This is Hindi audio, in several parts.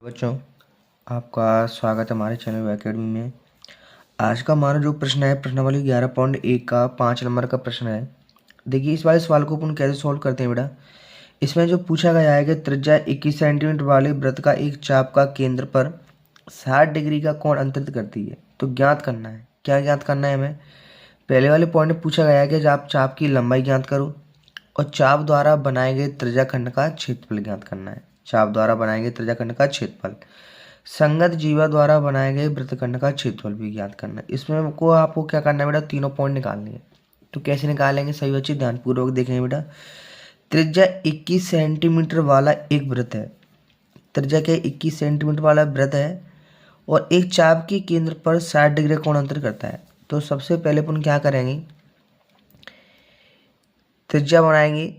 बच्चों, आपका स्वागत है हमारे चैनल एकेडमी में। आज का हमारा जो प्रश्न है प्रश्नावली 11.1 का 5 नंबर का प्रश्न है। देखिए, इस वाले सवाल को अपन कैसे सॉल्व करते हैं बेटा। इसमें जो पूछा गया है कि त्रिज्या 21 सेंटीमीटर वाले वृत्त का एक चाप का केंद्र पर 60 डिग्री का कोण अंतरित करती है, तो ज्ञात करना है। क्या ज्ञात करना है हमें? पहले वाले पॉइंट में पूछा गया है कि आप चाप की लंबाई ज्ञात करो और चाप द्वारा बनाए गए त्रिज्याखंड का क्षेत्रफल ज्ञात करना है। चाप द्वारा बनाए गए त्रिज्याखंड का क्षेत्रफल, संगत जीवा द्वारा बनाए गए वृत्तखंड का क्षेत्रफल भी ज्ञात करना है। इसमें को आपको क्या करना है बेटा, तीनों पॉइंट निकालने हैं। तो कैसे निकालेंगे, सही बच्चे ध्यानपूर्वक देखेंगे बेटा। त्रिज्या 21 सेंटीमीटर वाला एक वृत्त है। त्रिज्या के 21 सेंटीमीटर वाला वृत्त है और एक चाप के केंद्र पर 60 डिग्री कोण अंतर करता है। तो सबसे पहले अपन क्या करेंगे, त्रिज्या बनाएंगे।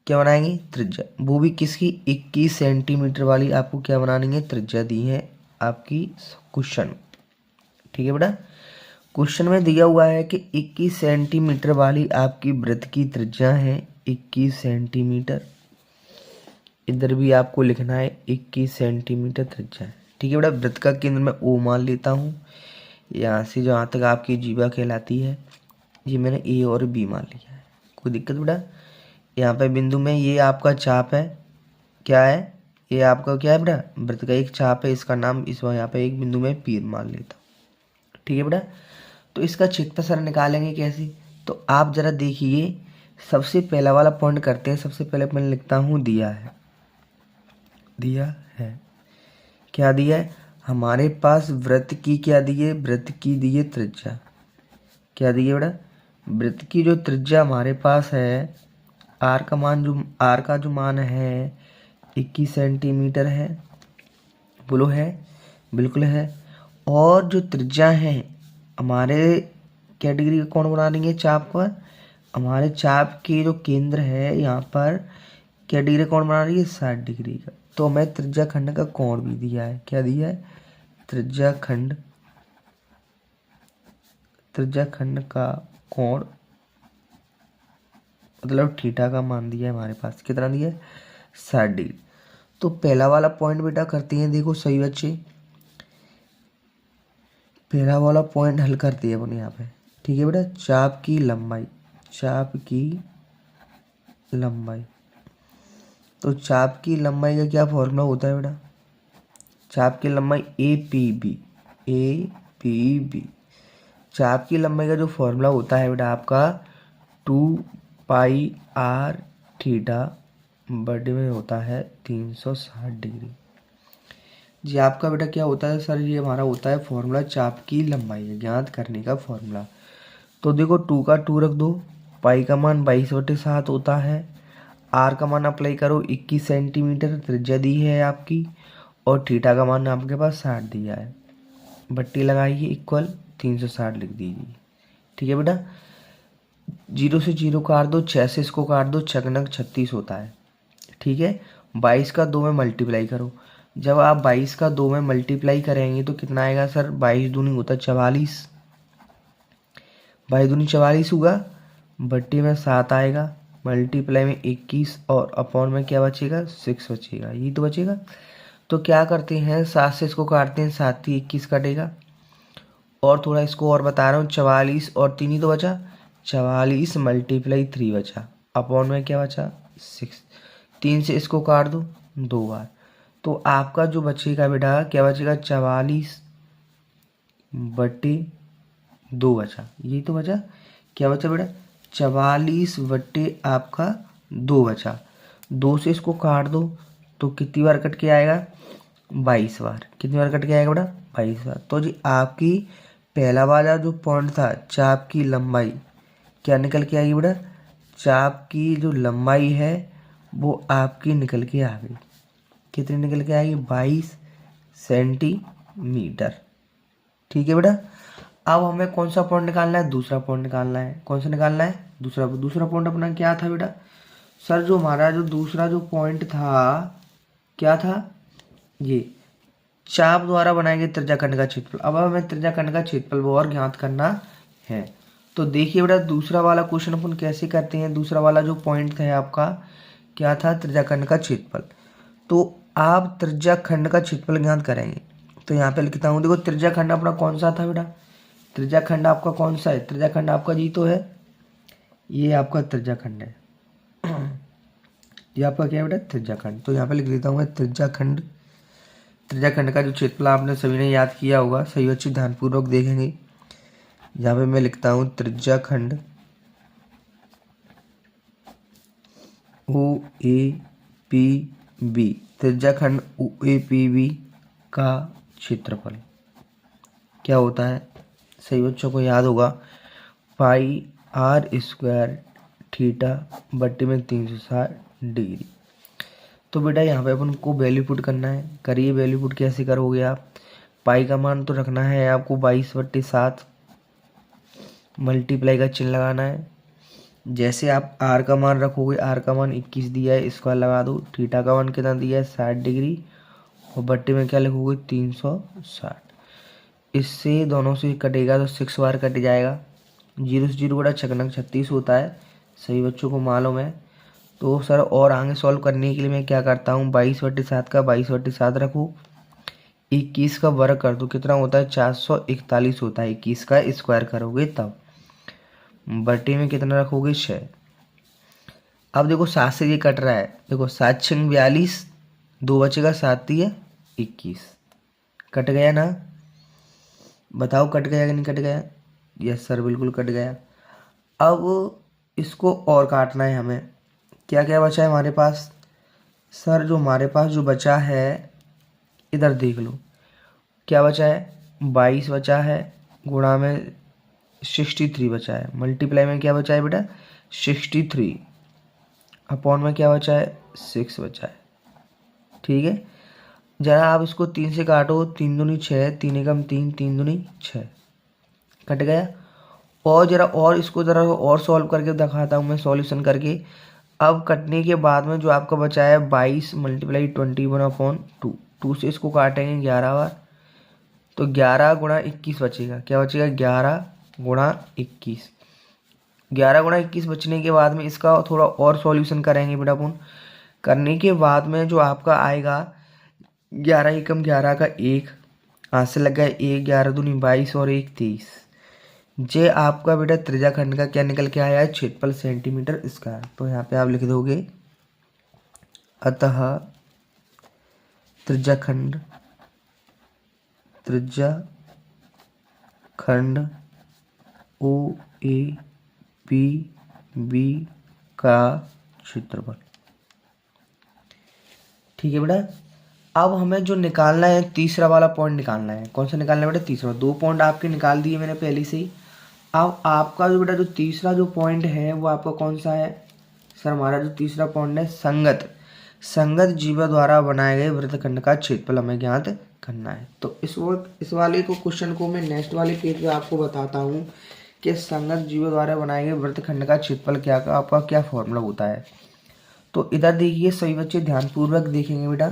क्या बनाएंगे? त्रिज्या, वो भी किसकी? 21 सेंटीमीटर वाली आपको क्या बनानी है? त्रिज्या दी है आपकी क्वेश्चन। ठीक है बेटा, क्वेश्चन में दिया हुआ है कि 21 सेंटीमीटर वाली आपकी वृत्त की त्रिज्या है 21 सेंटीमीटर। इधर भी आपको लिखना है 21 सेंटीमीटर त्रिज्या है। ठीक है बेटा, वृत्त का केंद्र मैं ओ मान लेता हूँ। यहाँ से जहाँ तक आपकी जीवा कहलाती है, ये मैंने ए और बी मान लिया है। कोई दिक्कत बेटा? यहाँ पे बिंदु में ये आपका चाप है। क्या है? ये आपका क्या है बेटा? वृत्त का एक चाप है, इसका नाम इस यहाँ पे एक बिंदु में पीर मान लेता हूँ। ठीक है बेटा, तो इसका क्षेत्रफल सर निकालेंगे कैसे? तो आप जरा देखिए, सबसे पहला वाला पॉइंट करते हैं। सबसे पहले मैं लिखता हूँ दिया है। दिया है, क्या दिया है हमारे पास? वृत्त की क्या दी है? वृत्त की दी है त्रिज्या। क्या दी है बेटा? वृत्त की जो त्रिज्या हमारे पास है, आर का जो मान है 21 सेंटीमीटर है। बोलो है? बिल्कुल है। और जो त्रिज्या है हमारे क्या डिग्री का कोण बना देंगे चाप पर? हमारे चाप के जो केंद्र है यहाँ पर क्या डिग्री कोण बना रही है? 60 डिग्री का। तो हमें त्रिज्या खंड का कोण भी दिया है। क्या दिया है? त्रिज्या खंड का कोण, मतलब थीटा का मान दिया है हमारे पास। कितना दिया है? 60 डिग्री। तो पहला वाला पॉइंट बेटा करते हैं। देखो सही बच्चे, पहला वाला पॉइंट हल करते हैं अपन यहाँ पे। ठीक है बेटा, चाप की लंबाई। तो चाप की लंबाई का क्या फॉर्मूला होता है बेटा? चाप की लंबाई ए पी बी। चाप की लंबाई का जो फॉर्मूला होता है बेटा आपका 2πr थीटा बटे में होता है 360 डिग्री। जी आपका बेटा क्या होता है सर? ये हमारा होता है फॉर्मूला चाप की लंबाई ज्ञात करने का फॉर्मूला। तो देखो 2 का 2 रख दो, पाई का मान 22/7 होता है, आर का मान अप्लाई करो 21 सेंटीमीटर त्रिज्या दी है आपकी, और थीटा का मान आपके पास 60 दिया है। बट्टी लगाइए, इक्वल 360 लिख दीजिए। ठीक है बेटा, 0 से 0 काट दो, 6 से इसको काट दो, 6 36 होता है। ठीक है, 22 का 2 में मल्टीप्लाई करो। जब आप 22 का 2 में मल्टीप्लाई करेंगे तो कितना आएगा सर? 22 दूनी होता है 44, 22 दूनी 44 होगा, बट्टी में 7 आएगा, मल्टीप्लाई में 21 और अपॉन में क्या बचेगा? 6 बचेगा। यही तो बचेगा। तो क्या करते हैं, 7 से इसको काटते हैं, 7 ही 21 कटेगा, और थोड़ा इसको और बता रहा हूँ, 44 और 3 ही तो बचा, 44 मल्टीप्लाई 3 बचा, अपॉन में क्या बचा? 6। 3 से इसको काट दो 2 बार, तो आपका जो बचेगा बेटा क्या बचेगा? 44 बटे 2 बचा। यही तो बचा। क्या बचा बेटा? 44 बटे आपका 2 बचा। 2 से इसको काट दो तो कितनी बार कट के आएगा? 22 बार। कितनी बार कट के आएगा बेटा? 22 बार। तो जी आपकी पहला वाला जो पॉइंट था चाप की लंबाई, क्या निकल के आएगी बेटा? चाप की जो लंबाई है वो आपकी निकल के आ गई। कितनी निकल के आएगी? 22 सेंटीमीटर। ठीक है बेटा, अब हमें कौन सा पॉइंट निकालना है? दूसरा पॉइंट निकालना है। कौन सा निकालना है? दूसरा पॉइंट अपना क्या था बेटा? सर जो हमारा जो दूसरा जो पॉइंट था क्या था? ये चाप द्वारा बनाए गए त्रिज्याखंड का क्षेत्रफल। अब हमें त्रिज्याखंड का क्षेत्रफल वो और ज्ञात करना है। तो देखिए बेटा, दूसरा वाला क्वेश्चन अपन कैसे करते हैं। दूसरा वाला जो पॉइंट था आपका क्या था? त्रिज्याखंड का क्षेत्रफल। तो आप त्रिज्याखंड का क्षेत्रफल ज्ञात करेंगे। तो यहाँ पे लिखता हूँ, देखो त्रिज्याखंड अपना कौन सा था बेटा, त्रिज्याखंड आपका कौन सा है, त्रिज्याखंड आपका जी तो है, ये आपका त्रिज्याखंड है, ये आपका क्या है बेटा, त्रिज्याखंड। तो यहाँ पे लिख देता हूँ मैं त्रिज्याखंड। त्रिज्याखंड का जो क्षेत्रफल आपने सभी ने याद किया होगा, सही बच्चे ध्यानपूर्वक देखेंगे। यहाँ पे मैं लिखता हूँ त्रिज्याखंड OAPB, त्रिज्याखंड OAPB का क्षेत्रफल क्या होता है, सही बच्चों को याद होगा, पाई r² थीटा बट्टे में 360 डिग्री। तो बेटा यहाँ पे अपन को वैल्यू पुट करना है, करिए वैल्यू पुट। कैसे करोगे आप, पाई का मान तो रखना है आपको 22/7, मल्टीप्लाई का चिन्ह लगाना है। जैसे आप आर का मान रखोगे, आर का मान 21 दिया है, स्क्वायर लगा दो। थीटा का मान कितना दिया है, 60 डिग्री, और बट्टे में क्या लिखोगे, 360। इससे दोनों से कटेगा तो 6 बार कट जाएगा, 0 से 0 बड़ा 36 होता है, सही बच्चों को मालूम है। तो सर और आगे सॉल्व करने के लिए मैं क्या करता हूँ, 22/7 का 22/7 रखूँ, 21 का वर्ग कर दो, कितना होता है, 441 होता है। 21 का स्क्वायर करोगे तब, बटे में कितना रखोगे, 6। अब देखो 7 से ये कट रहा है, देखो 7 6 42, 2 बचेगा, 7 3 21, कट गया ना, बताओ कट गया कि नहीं कट गया। यस सर बिल्कुल कट गया। अब इसको और काटना है हमें, क्या क्या बचा है हमारे पास, सर जो हमारे पास जो बचा है, इधर देख लो क्या बचा है, 22 बचा है, गुणा में 63 बचा है, मल्टीप्लाई में क्या बचा है बेटा, 63, अपॉन में क्या बचा है, 6 बचा है। ठीक है, जरा आप इसको 3 से काटो, 3 दूनी 6, 3 एकम 3, 3 दूनी 6, कट गया। और जरा और इसको जरा और सॉल्व करके दिखाता हूँ मैं, सॉल्यूशन करके। अब कटने के बाद में जो आपका बचा है 22 × 21/2, 2 से इसको काटेंगे 11 बार, तो 11 × 21 बचेगा, क्या बचेगा, 11 × 21। 11 × 21 बचने के बाद में इसका थोड़ा और सॉल्यूशन करेंगे बेटा अपन। करने के बाद में जो आपका आएगा 11 एकम 11 का 1, हाथ से लग गया 1, 11 दूनी 22 और 1 23। जे आपका बेटा त्रिज्याखंड का क्या निकल के आया है, क्षेत्रफल सेंटीमीटर स्क्वायर। तो यहाँ पे आप लिख दोगे, अतः त्रिज्याखंड OAPB का क्षेत्रफल। ठीक है बेटा, अब हमें जो निकालना है, तीसरा वाला पॉइंट निकालना है। कौन सा निकालना है बेटा, तीसरा। 2 पॉइंट आपके निकाल दिए मैंने पहले से ही। अब आपका जो बेटा जो तीसरा जो पॉइंट है वो आपका कौन सा है, सर हमारा जो तीसरा पॉइंट है, संगत जीवा द्वारा बनाए गए वृत्तखंड का क्षेत्रफल हमें ज्ञात करना है। तो इस वाले को क्वेश्चन को मैं नेक्स्ट वाले पेज पे आपको बताता हूँ कि संगत जीवा द्वारा बनाए गए वृत्तखंड का क्षेत्रफल क्या का आपका क्या फॉर्मूला होता है। तो इधर देखिए सभी बच्चे ध्यानपूर्वक देखेंगे बेटा।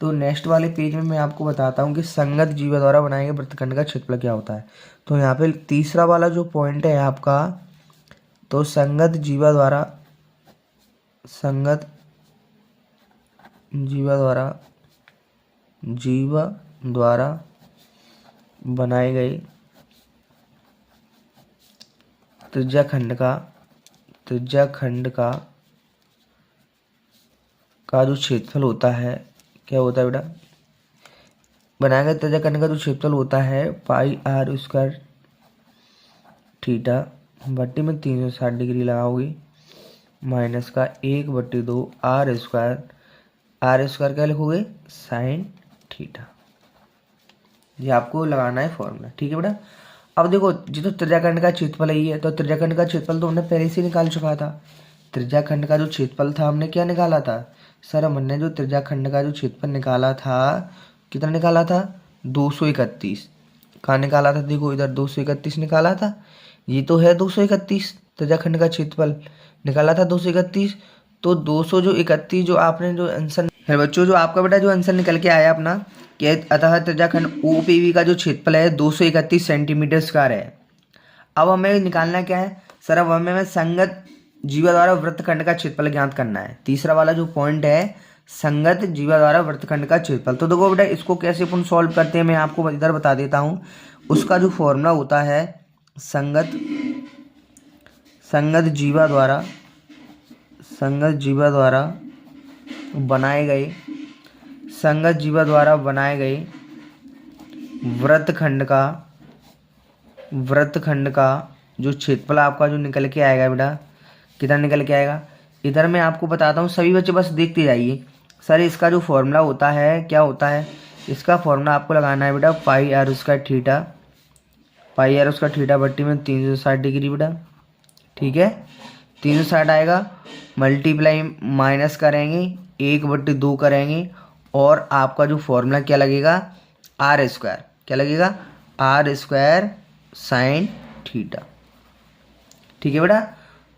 तो नेक्स्ट वाले पेज में मैं आपको बताता हूँ कि संगत जीवा द्वारा बनाए गए वृत्तखंड का क्षेत्रफल क्या होता है। तो यहाँ पे तीसरा वाला जो पॉइंट है आपका, तो संगत जीवा द्वारा बनाए गए त्रिज्याखंड का जो क्षेत्रफल होता है, क्या होता है बेटा, बनाए गए त्रिज्याखंड का जो क्षेत्रफल होता है, पाई r² थीटा बट्टे में 360 डिग्री लगाओगे, माइनस का 1/2 r² क्या लिखोगे, साइन थीटा। ये आपको लगाना है फॉर्मूला। ठीक है बेटा। अब देखो जी, तो त्रिज्याखंड का क्षेत्रफल यही है, तो त्रिज्याखंड का क्षेत्रफल तो हमने पहले से निकाल चुका था। त्रिज्याखंड का जो क्षेत्रफल था हमने क्या निकाला था, सर हमने जो त्रिज्याखंड का जो क्षेत्रफल निकाला था, कितना निकाला था, 231। कहाँ निकाला था, देखो इधर 231 निकाला था, ये तो है 231, त्रिज्याखंड का क्षेत्रफल निकाला था 231। तो 231 जो आपने जो आंसर है बच्चों, जो आपका बेटा जो आंसर निकल के आया अपना, कि अतः त्रिज्याखंड OPB का जो क्षेत्रफल है 231 सेंटीमीटर स्क्वायर है। अब हमें निकालना क्या है, सर अब हमें संगत जीवा द्वारा वृत्तखंड का क्षेत्रफल ज्ञात करना है। तीसरा वाला जो पॉइंट है, संगत जीवा द्वारा वृत्तखंड का क्षेत्रफल। तो देखो बेटा इसको कैसे अपन सॉल्व करते हैं मैं आपको इधर बता देता हूँ। उसका जो फॉर्मूला होता है संगत जीवा द्वारा बनाए गए वृत्तखंड का जो क्षेत्रफल आपका जो निकल के आएगा बेटा, कितना निकल के आएगा। इधर मैं आपको बताता हूँ, सभी बच्चे बस देखते जाइए। सर इसका जो फॉर्मूला होता है क्या होता है, इसका फॉर्मूला आपको लगाना है बेटा पाई आर उसका थीटा बट्टी में 360 डिग्री बेटा, ठीक है। 360 आएगा, मल्टीप्लाई माइनस करेंगे 1/2 करेंगे और आपका जो फॉर्मूला क्या लगेगा आर स्क्वायर, क्या लगेगा आर स्क्वायर साइन थीटा, ठीक है बेटा।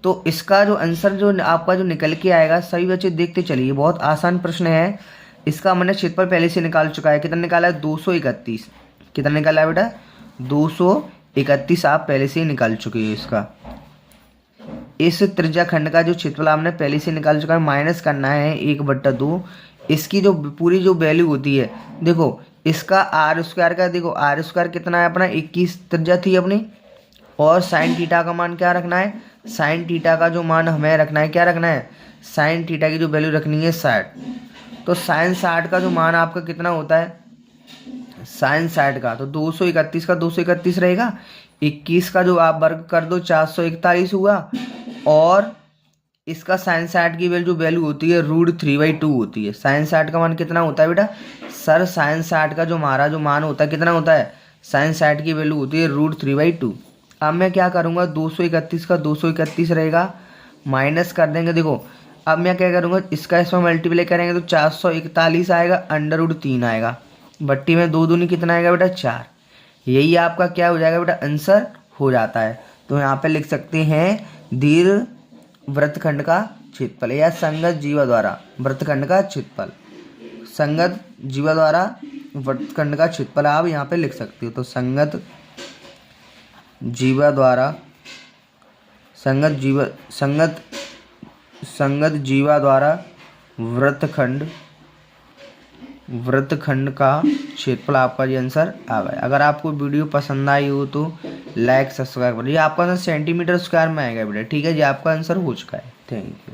तो इसका जो आंसर जो आपका जो निकल के आएगा, सभी बच्चे देखते चलिए, बहुत आसान प्रश्न है। इसका मैंने क्षेत्रफल पहले से निकाल चुका है, कितना निकाला है 231, कितना निकाला है बेटा 231 आप पहले से ही निकाल चुके हैं। इसका इस त्रिज्या खंड का जो क्षेत्रफल आपने पहले से निकाल चुका है, माइनस करना है 1/2। इसकी जो पूरी जो वैल्यू होती है देखो, इसका आर स्क्वायर का देखो, आर स्क्वायर कितना है अपना 21 त्रिज्या थी अपनी, और साइन थीटा का मान क्या रखना है, साइन थीटा का जो मान हमें रखना है, क्या रखना है साइन थीटा की जो वैल्यू रखनी है 60। तो साइन 60 का जो मान आपका कितना होता है, साइन 60 का तो 231 का 231 रहेगा, 21 का जो आप वर्ग कर दो 441 हुआ, और इसका साइन 60 की जो वैल्यू होती है √3/2 होती है। साइन 60 का मान कितना होता है बेटा, सर साइन 60 का जो हमारा जो मान होता है कितना होता है, साइन 60 की वैल्यू होती है √3/2। अब मैं क्या करूँगा 231 का 231 रहेगा, माइनस कर देंगे। देखो अब मैं क्या करूँगा, इसका इसमें मल्टीप्लाई करेंगे तो 441 आएगा, √3 आएगा, बट्टी में 2 दूनी कितना आएगा बेटा 4। यही आपका क्या हो जाएगा बेटा आंसर हो जाता है। तो यहाँ पे लिख सकते हैं दीर्घ वृत्तखंड का क्षेत्रफल या संगत जीवा द्वारा वृत्तखंड का क्षेत्रफल, संगत जीवा द्वारा वृत्तखंड का क्षेत्रफल आप यहाँ पे लिख सकते हो। तो संगत जीवा द्वारा वृत्तखंड का क्षेत्रफल आपका ये आंसर आ गया। अगर आपको वीडियो पसंद आई हो तो लाइक सब्सक्राइब करिए। आपका आंसर सेंटीमीटर स्क्वायर में आएगा बेटा, ठीक है जी, आपका आंसर हो चुका है। Thank you.